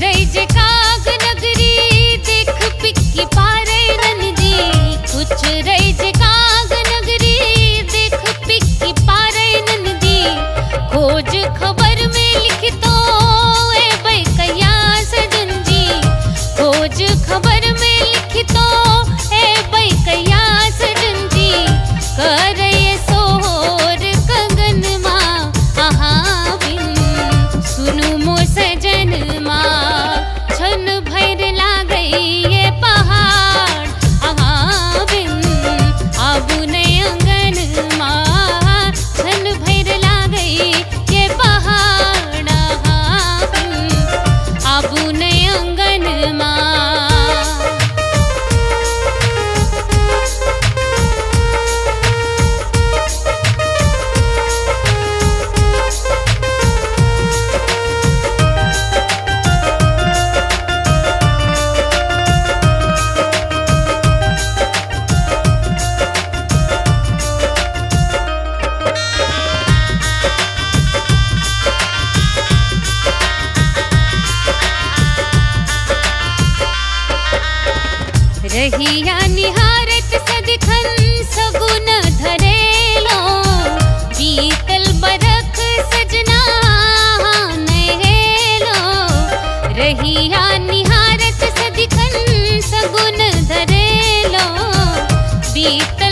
रही जे काग नगरी देख पिक्की पारे नंदी, कुछ रही जे काग नगरी देख पिक्की पारे नंदी, खोज खबर में लिख तो ए भाई कया सजन जी, खोज खबर में लिख तो ए भाई कया सजन जी, कर ये सोर कंगन माँ आहा बिन सुनु मो सजन माँ, छन भैर लागई ये पहाड़ आहा बिन आबू ने अंगन माँ, छन भैर लागई ये पहाड़ आहा बिन आबू ने अंगन माँ। रहिया निहारत सदिखन सगुन धरेलो, बीतल बरख सजना नहेलो, रहिया निहारत सदिखन सगुन धरेलो, बीतल